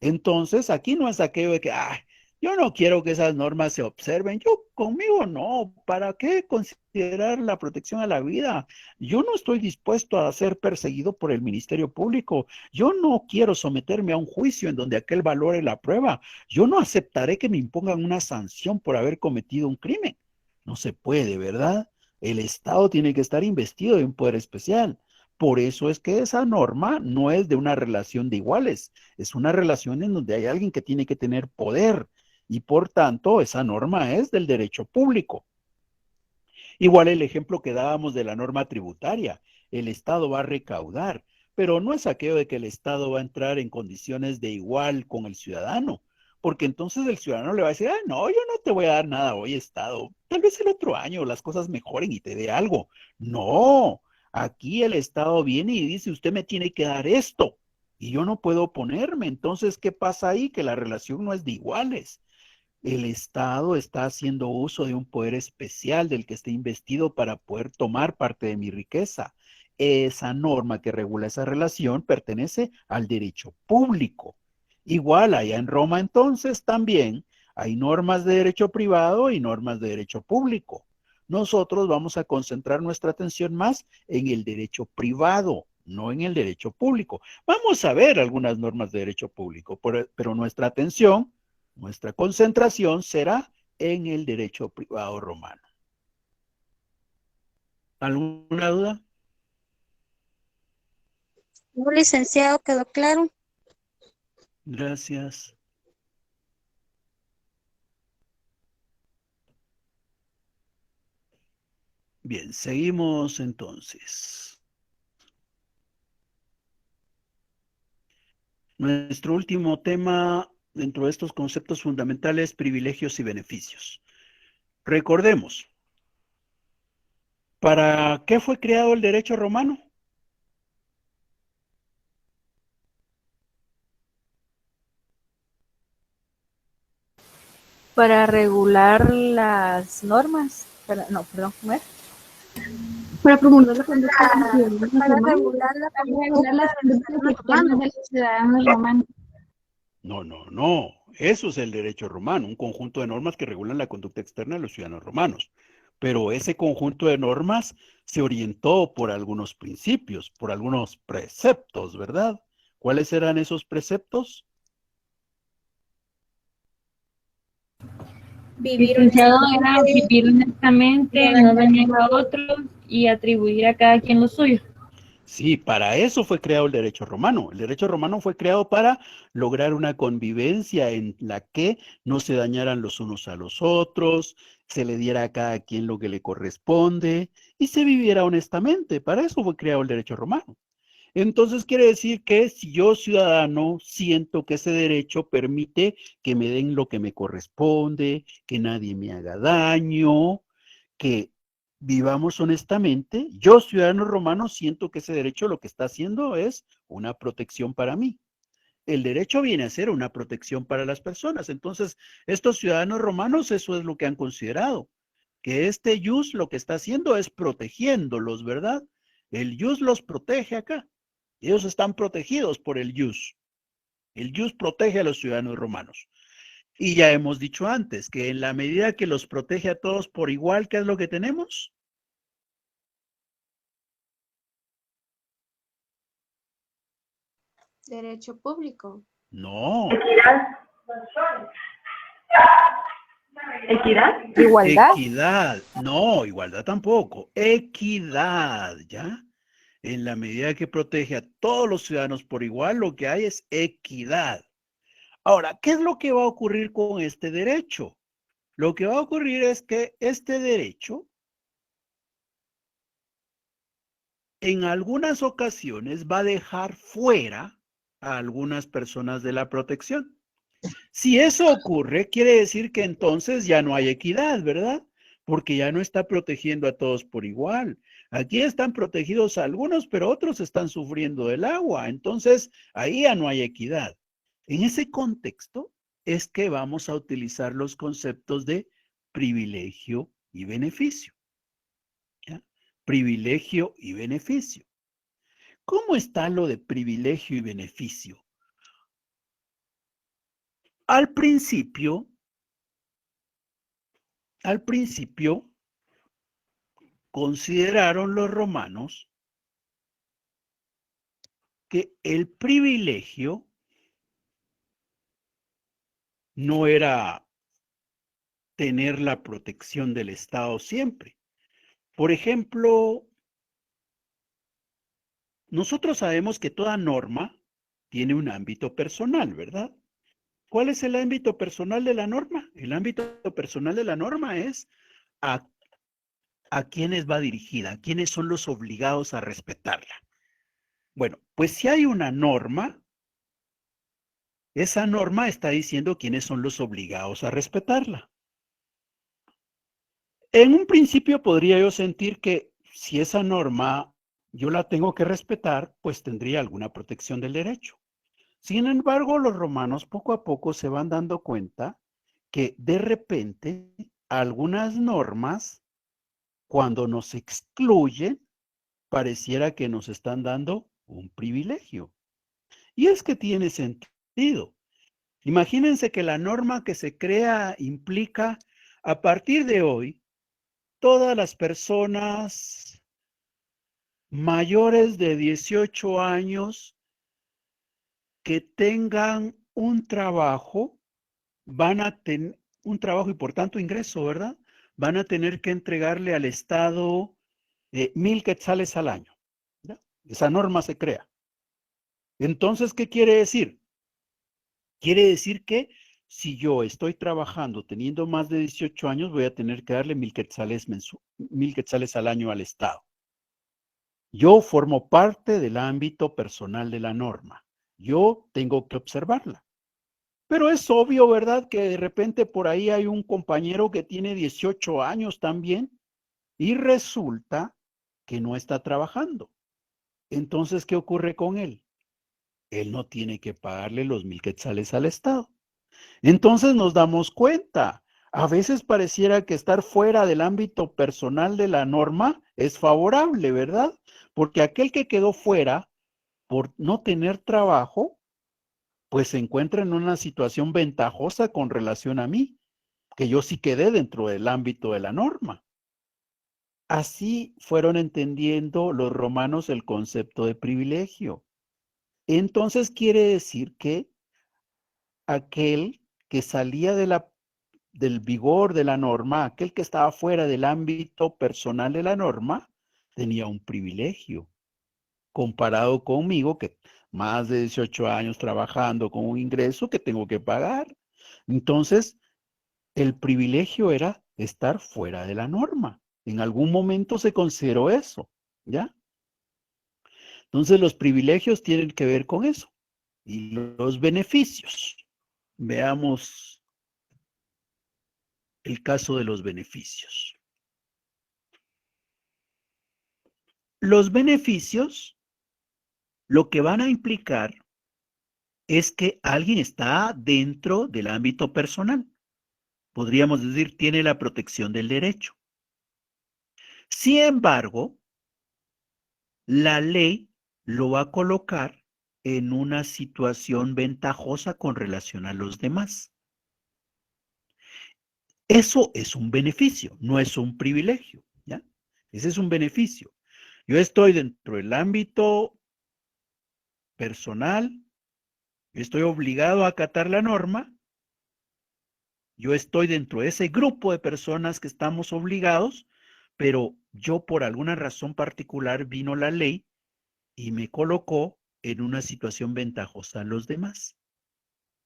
Entonces, aquí no es aquello de que, ay, yo no quiero que esas normas se observen. Yo conmigo no. ¿Para qué considerar la protección a la vida? Yo no estoy dispuesto a ser perseguido por el Ministerio Público. Yo no quiero someterme a un juicio en donde aquel valore la prueba. Yo no aceptaré que me impongan una sanción por haber cometido un crimen. No se puede, ¿verdad? El Estado tiene que estar investido de un poder especial. Por eso es que esa norma no es de una relación de iguales, es una relación en donde hay alguien que tiene que tener poder y por tanto esa norma es del derecho público. Igual el ejemplo que dábamos de la norma tributaria, el Estado va a recaudar, pero no es aquello de que el Estado va a entrar en condiciones de igual con el ciudadano, porque entonces el ciudadano le va a decir, ah, no, yo no te voy a dar nada hoy, Estado, tal vez el otro año las cosas mejoren y te dé algo. No. Aquí el Estado viene y dice, usted me tiene que dar esto, y yo no puedo oponerme. Entonces, ¿qué pasa ahí? Que la relación no es de iguales. El Estado está haciendo uso de un poder especial del que está investido para poder tomar parte de mi riqueza. Esa norma que regula esa relación pertenece al derecho público. Igual allá en Roma entonces también hay normas de derecho privado y normas de derecho público. Nosotros vamos a concentrar nuestra atención más en el derecho privado, no en el derecho público. Vamos a ver algunas normas de derecho público, pero nuestra atención, nuestra concentración será en el derecho privado romano. ¿Alguna duda? No, licenciado, quedó claro. Gracias. Bien, seguimos entonces. Nuestro último tema dentro de estos conceptos fundamentales, privilegios y beneficios. Recordemos, ¿para qué fue creado el derecho romano? Para regular las normas. No, perdón, ¿cómo es? Para promulgar la conducta de los ciudadanos Para romanos, regular la para regular las conductas externas romanos. de los ciudadanos romanos. No. Eso es el derecho romano, un conjunto de normas que regulan la conducta externa de los ciudadanos romanos. Pero ese conjunto de normas se orientó por algunos principios, por algunos preceptos, ¿verdad? ¿Cuáles eran esos preceptos? Licenciado, era vivir honestamente, no dañar a otros y atribuir a cada quien lo suyo. Sí, para eso fue creado el derecho romano. El derecho romano fue creado para lograr una convivencia en la que no se dañaran los unos a los otros, se le diera a cada quien lo que le corresponde y se viviera honestamente. Para eso fue creado el derecho romano. Entonces quiere decir que si yo, ciudadano, siento que ese derecho permite que me den lo que me corresponde, que nadie me haga daño, que vivamos honestamente, yo, ciudadano romano, siento que ese derecho lo que está haciendo es una protección para mí. El derecho viene a ser una protección para las personas. Entonces, estos ciudadanos romanos, eso es lo que han considerado, que este ius lo que está haciendo es protegiéndolos, ¿verdad? El ius los protege acá. Ellos están protegidos por el ius. El ius protege a los ciudadanos romanos. Y ya hemos dicho antes que en la medida que los protege a todos por igual, ¿qué es lo que tenemos? Derecho público. No. ¿Equidad? Igualdad. Equidad. No, igualdad tampoco. Equidad, ¿ya? En la medida que protege a todos los ciudadanos por igual, lo que hay es equidad. Ahora, ¿qué es lo que va a ocurrir con este derecho? Lo que va a ocurrir es que este derecho, en algunas ocasiones, va a dejar fuera a algunas personas de la protección. Si eso ocurre, quiere decir que entonces ya no hay equidad, ¿verdad? Porque ya no está protegiendo a todos por igual. Aquí están protegidos algunos, pero otros están sufriendo del agua. Entonces, ahí ya no hay equidad. En ese contexto es que vamos a utilizar los conceptos de privilegio y beneficio. ¿Ya? Privilegio y beneficio. ¿Cómo está lo de privilegio y beneficio? Al principio, consideraron los romanos que el privilegio no era tener la protección del Estado siempre. Por ejemplo, nosotros sabemos que toda norma tiene un ámbito personal, ¿verdad? ¿Cuál es el ámbito personal de la norma? El ámbito personal de la norma es a quiénes va dirigida, a quiénes son los obligados a respetarla. Bueno, pues si hay una norma, esa norma está diciendo quiénes son los obligados a respetarla. En un principio podría yo sentir que si esa norma yo la tengo que respetar, pues tendría alguna protección del derecho. Sin embargo, los romanos poco a poco se van dando cuenta que de repente algunas normas, cuando nos excluyen, pareciera que nos están dando un privilegio. Y es que tiene sentido. Imagínense que la norma que se crea implica, a partir de hoy, todas las personas mayores de 18 años que tengan un trabajo, van a tener un trabajo y por tanto ingreso, ¿verdad? Van a tener que entregarle al Estado 1,000 quetzales al año. ¿Ya? Esa norma se crea. Entonces, ¿qué quiere decir? Quiere decir que si yo estoy trabajando teniendo más de 18 años, voy a tener que darle 1,000 quetzales 1,000 quetzales al año al Estado. Yo formo parte del ámbito personal de la norma. Yo tengo que observarla. Pero es obvio, ¿verdad? Que de repente por ahí hay un compañero que tiene 18 años también y resulta que no está trabajando. Entonces, ¿qué ocurre con él? Él no tiene que pagarle los 1,000 quetzales al Estado. Entonces nos damos cuenta, a veces pareciera que estar fuera del ámbito personal de la norma es favorable, ¿verdad? Porque aquel que quedó fuera por no tener trabajo, pues se encuentra en una situación ventajosa con relación a mí, que yo sí quedé dentro del ámbito de la norma. Así fueron entendiendo los romanos el concepto de privilegio. Entonces quiere decir que aquel que salía del vigor de la norma, aquel que estaba fuera del ámbito personal de la norma, tenía un privilegio, comparado conmigo, que más de 18 años trabajando con un ingreso que tengo que pagar. Entonces, el privilegio era estar fuera de la norma. En algún momento se consideró eso, ¿ya? Entonces, los privilegios tienen que ver con eso. Y los beneficios. Veamos el caso de los beneficios. Los beneficios lo que van a implicar es que alguien está dentro del ámbito personal. Podríamos decir, tiene la protección del derecho. Sin embargo, la ley lo va a colocar en una situación ventajosa con relación a los demás. Eso es un beneficio, no es un privilegio, ¿ya? Ese es un beneficio. Yo estoy dentro del ámbito personal, yo estoy obligado a acatar la norma, yo estoy dentro de ese grupo de personas que estamos obligados, pero yo por alguna razón particular vino la ley y me colocó en una situación ventajosa a los demás.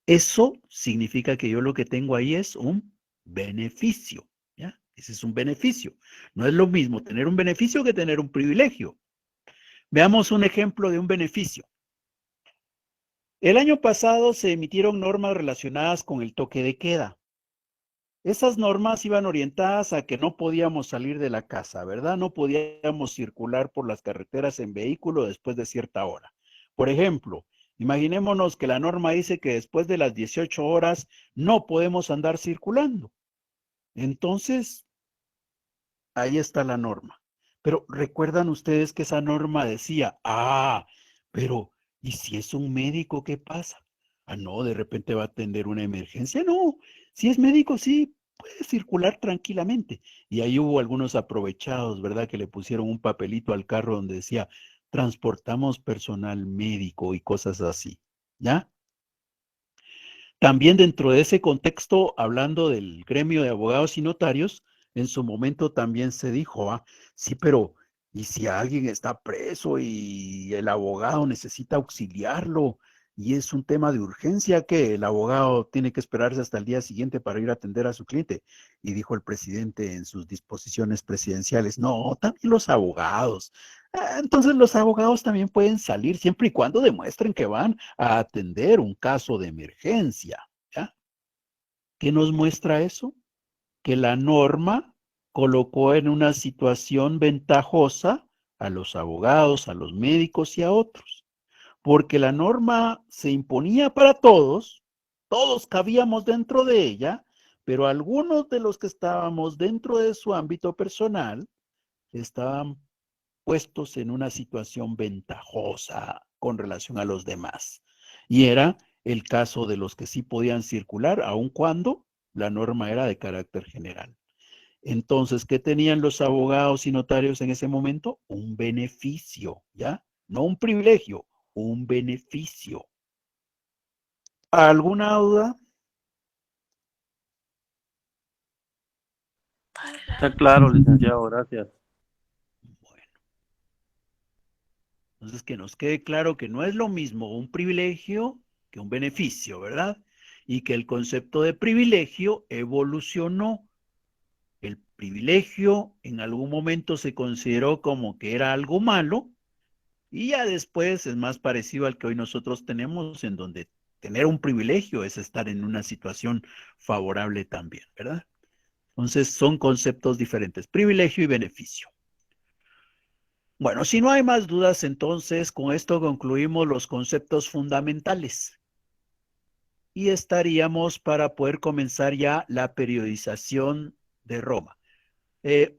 Eso significa que yo lo que tengo ahí es un beneficio, ¿ya? Ese es un beneficio. No es lo mismo tener un beneficio que tener un privilegio. Veamos un ejemplo de un beneficio. El año pasado se emitieron normas relacionadas con el toque de queda. Esas normas iban orientadas a que no podíamos salir de la casa, ¿verdad? No podíamos circular por las carreteras en vehículo después de cierta hora. Por ejemplo, imaginémonos que la norma dice que después de las 18 horas no podemos andar circulando. Entonces, ahí está la norma. Pero recuerdan ustedes que esa norma decía, pero ¿y si es un médico, qué pasa? No, de repente va a atender una emergencia. No, si es médico, sí, puede circular tranquilamente. Y ahí hubo algunos aprovechados, ¿verdad? Que le pusieron un papelito al carro donde decía, transportamos personal médico y cosas así, ¿ya? También dentro de ese contexto, hablando del gremio de abogados y notarios, en su momento también se dijo, sí, pero ¿y si alguien está preso y el abogado necesita auxiliarlo y es un tema de urgencia que el abogado tiene que esperarse hasta el día siguiente para ir a atender a su cliente? Y dijo el presidente en sus disposiciones presidenciales, no, también los abogados. Entonces los abogados también pueden salir siempre y cuando demuestren que van a atender un caso de emergencia, ¿ya? ¿Qué nos muestra eso? Que la norma colocó en una situación ventajosa a los abogados, a los médicos y a otros, porque la norma se imponía para todos cabíamos dentro de ella, pero algunos de los que estábamos dentro de su ámbito personal estaban puestos en una situación ventajosa con relación a los demás. Y era el caso de los que sí podían circular, aun cuando la norma era de carácter general. Entonces, ¿qué tenían los abogados y notarios en ese momento? Un beneficio, ¿ya? No un privilegio, un beneficio. ¿Alguna duda? Está claro, licenciado, gracias. Bueno. Entonces, que nos quede claro que no es lo mismo un privilegio que un beneficio, ¿verdad? Y que el concepto de privilegio evolucionó. El privilegio en algún momento se consideró como que era algo malo y ya después es más parecido al que hoy nosotros tenemos, en donde tener un privilegio es estar en una situación favorable también, ¿verdad? Entonces son conceptos diferentes, privilegio y beneficio. Bueno, si no hay más dudas, entonces con esto concluimos los conceptos fundamentales y estaríamos para poder comenzar ya la periodización de Roma.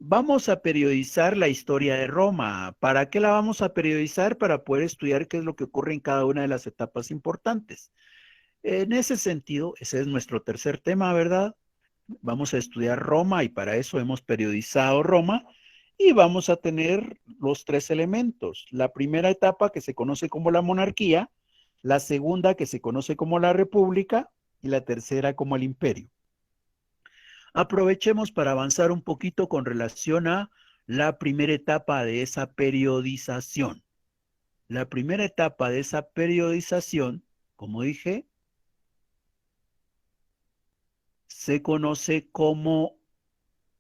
Vamos a periodizar la historia de Roma. ¿Para qué la vamos a periodizar? Para poder estudiar qué es lo que ocurre en cada una de las etapas importantes. En ese sentido, ese es nuestro tercer tema, ¿verdad? Vamos a estudiar Roma y para eso hemos periodizado Roma y vamos a tener los tres elementos. La primera etapa que se conoce como la monarquía, la segunda que se conoce como la república y la tercera como el imperio. Aprovechemos para avanzar un poquito con relación a la primera etapa de esa periodización. La primera etapa de esa periodización, como dije, se conoce como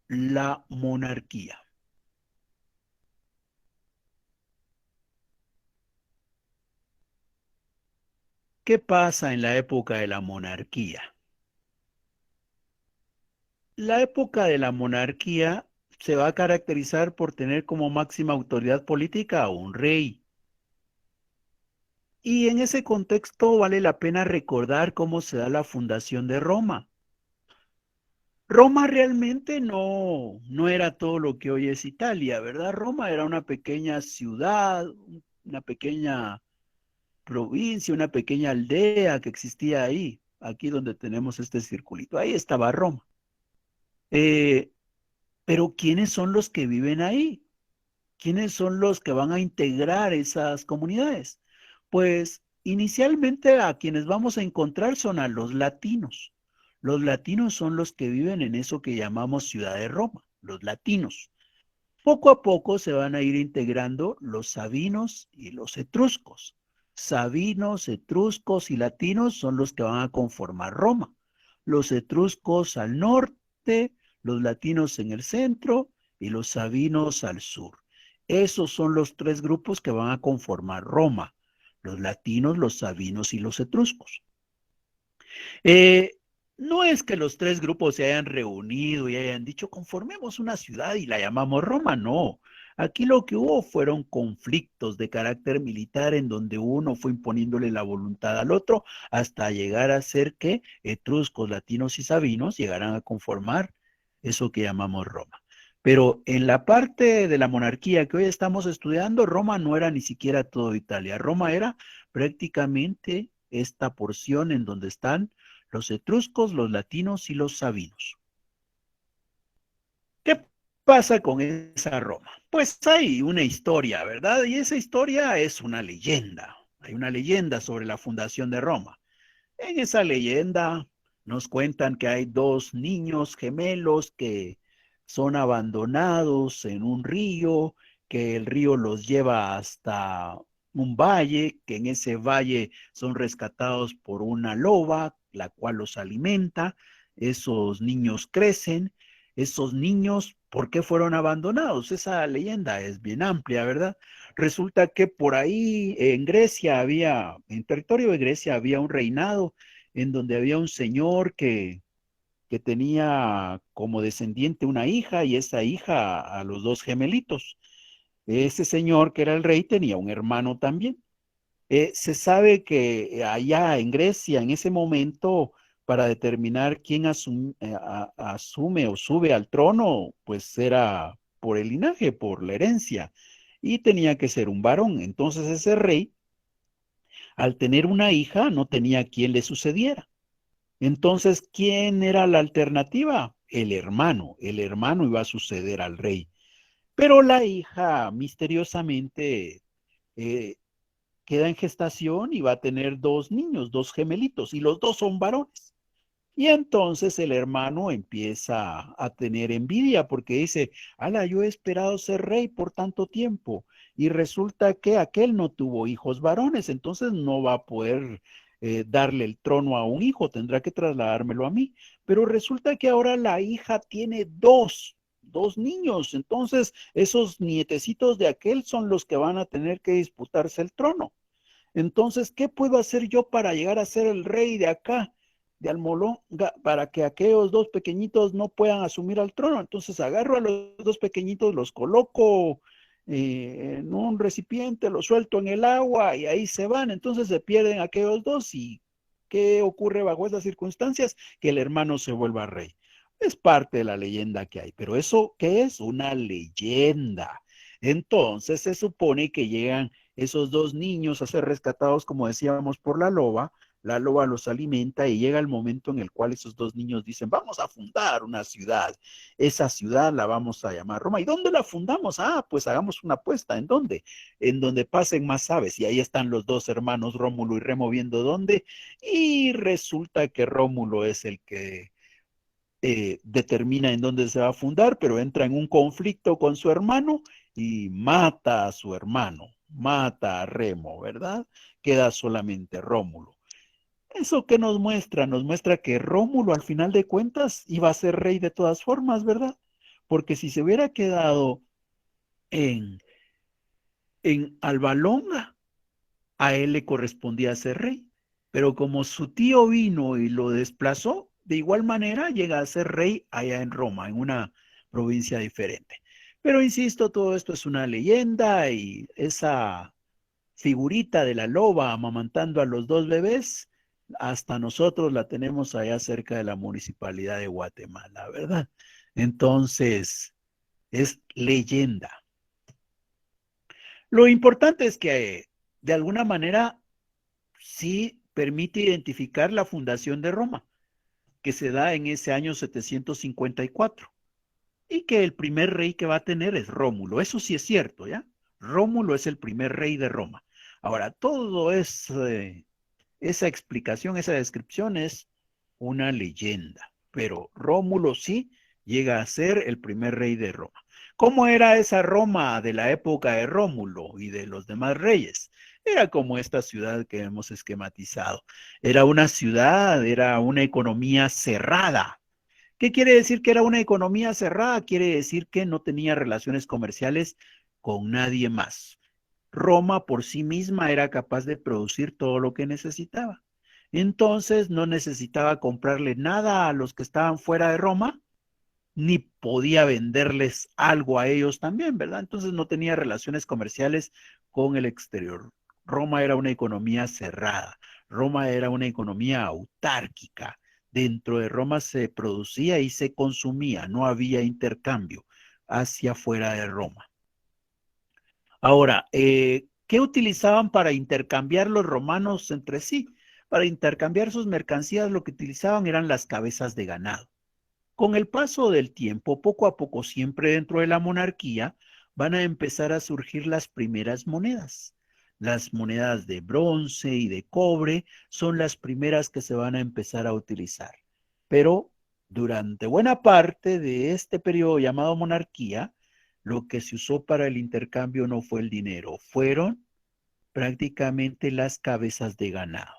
la monarquía. ¿Qué pasa en la época de la monarquía? La época de la monarquía se va a caracterizar por tener como máxima autoridad política a un rey. Y en ese contexto vale la pena recordar cómo se da la fundación de Roma. Roma realmente no era todo lo que hoy es Italia, ¿verdad? Roma era una pequeña ciudad, una pequeña provincia, una pequeña aldea que existía ahí, aquí donde tenemos este circulito. Ahí estaba Roma. Pero ¿quiénes son los que viven ahí? ¿Quiénes son los que van a integrar esas comunidades? Pues inicialmente a quienes vamos a encontrar son a los latinos. Los latinos son los que viven en eso que llamamos Ciudad de Roma, los latinos. Poco a poco se van a ir integrando los sabinos y los etruscos. Sabinos, etruscos y latinos son los que van a conformar Roma. Los etruscos al norte, los latinos en el centro y los sabinos al sur. Esos son los tres grupos que van a conformar Roma: los latinos, los sabinos y los etruscos. No es que los tres grupos se hayan reunido y hayan dicho, conformemos una ciudad y la llamamos Roma, no. Aquí lo que hubo fueron conflictos de carácter militar en donde uno fue imponiéndole la voluntad al otro hasta llegar a ser que etruscos, latinos y sabinos llegaran a conformar eso que llamamos Roma. Pero en la parte de la monarquía que hoy estamos estudiando, Roma no era ni siquiera todo Italia. Roma era prácticamente esta porción en donde están los etruscos, los latinos y los sabinos. ¿Qué pasa con esa Roma? Pues hay una historia, ¿verdad? Y esa historia es una leyenda. Hay una leyenda sobre la fundación de Roma. En esa leyenda nos cuentan que hay dos niños gemelos que son abandonados en un río, que el río los lleva hasta un valle, que en ese valle son rescatados por una loba, la cual los alimenta. Esos niños crecen. Esos niños, ¿por qué fueron abandonados? Esa leyenda es bien amplia, ¿verdad? Resulta que por ahí en Grecia había, en territorio de Grecia había un reinado en donde había un señor que tenía como descendiente una hija y esa hija a los dos gemelitos. Ese señor que era el rey tenía un hermano también. Se sabe que allá en Grecia, en ese momento, para determinar quién asume o sube al trono, pues era por el linaje, por la herencia, y tenía que ser un varón. Entonces ese rey, al tener una hija, no tenía quien le sucediera. Entonces, ¿quién era la alternativa? El hermano iba a suceder al rey. Pero la hija misteriosamente eh, queda en gestación y va a tener dos niños, dos gemelitos, y los dos son varones. Y entonces el hermano empieza a tener envidia porque dice, ala, yo he esperado ser rey por tanto tiempo y resulta que aquel no tuvo hijos varones, entonces no va a poder darle el trono a un hijo, tendrá que trasladármelo a mí. Pero resulta que ahora la hija tiene dos niños, entonces esos nietecitos de aquel son los que van a tener que disputarse el trono. Entonces, ¿qué puedo hacer yo para llegar a ser el rey de acá, de Almolonga, para que aquellos dos pequeñitos no puedan asumir el trono? Entonces agarro a los dos pequeñitos, los coloco en un recipiente, los suelto en el agua y ahí se van. Entonces se pierden aquellos dos y ¿qué ocurre bajo esas circunstancias? Que el hermano se vuelva rey. Es parte de la leyenda que hay, pero ¿eso qué es? Una leyenda. Entonces se supone que llegan esos dos niños a ser rescatados, como decíamos, por la loba los alimenta y llega el momento en el cual esos dos niños dicen, vamos a fundar una ciudad, esa ciudad la vamos a llamar Roma. ¿Y dónde la fundamos? Ah, pues hagamos una apuesta, ¿en dónde? En donde pasen más aves, y ahí están los dos hermanos Rómulo y Remo viendo dónde, y resulta que Rómulo es el que determina en dónde se va a fundar, pero entra en un conflicto con su hermano y mata a su hermano, mata a Remo, ¿verdad? Queda solamente Rómulo. ¿Eso qué nos muestra? Nos muestra que Rómulo al final de cuentas iba a ser rey de todas formas, ¿verdad? Porque si se hubiera quedado en, en Albalonga, a él le correspondía ser rey. Pero como su tío vino y lo desplazó, de igual manera llega a ser rey allá en Roma, en una provincia diferente. Pero insisto, todo esto es una leyenda y esa figurita de la loba amamantando a los dos bebés, hasta nosotros la tenemos allá cerca de la municipalidad de Guatemala, ¿verdad? Entonces, es leyenda. Lo importante es que de alguna manera sí permite identificar la fundación de Roma, que se da en ese año 754, y que el primer rey que va a tener es Rómulo. Eso sí es cierto, ¿ya? Rómulo es el primer rey de Roma. Ahora, todo esa explicación, esa descripción es una leyenda, pero Rómulo sí llega a ser el primer rey de Roma. ¿Cómo era esa Roma de la época de Rómulo y de los demás reyes? Era como esta ciudad que hemos esquematizado. Era una ciudad, era una economía cerrada. ¿Qué quiere decir que era una economía cerrada? Quiere decir que no tenía relaciones comerciales con nadie más. Roma por sí misma era capaz de producir todo lo que necesitaba. Entonces no necesitaba comprarle nada a los que estaban fuera de Roma, ni podía venderles algo a ellos también, ¿verdad? Entonces no tenía relaciones comerciales con el exterior. Roma era una economía cerrada, Roma era una economía autárquica. Dentro de Roma se producía y se consumía, no había intercambio hacia fuera de Roma. Ahora, ¿qué utilizaban para intercambiar los romanos entre sí? Para intercambiar sus mercancías lo que utilizaban eran las cabezas de ganado. Con el paso del tiempo, poco a poco, siempre dentro de la monarquía, van a empezar a surgir las primeras monedas. Las monedas de bronce y de cobre son las primeras que se van a empezar a utilizar. Pero durante buena parte de este periodo llamado monarquía, lo que se usó para el intercambio no fue el dinero, fueron prácticamente las cabezas de ganado.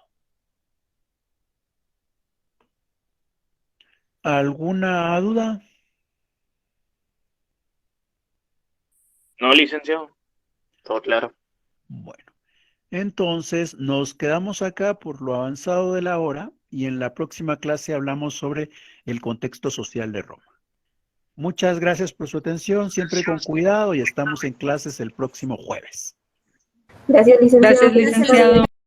¿Alguna duda? No, licenciado. Todo claro. Bueno, entonces nos quedamos acá por lo avanzado de la hora y en la próxima clase hablamos sobre el contexto social de Roma. Muchas gracias por su atención, siempre con cuidado y estamos en clases el próximo jueves. Gracias, licenciado. Gracias, licenciado.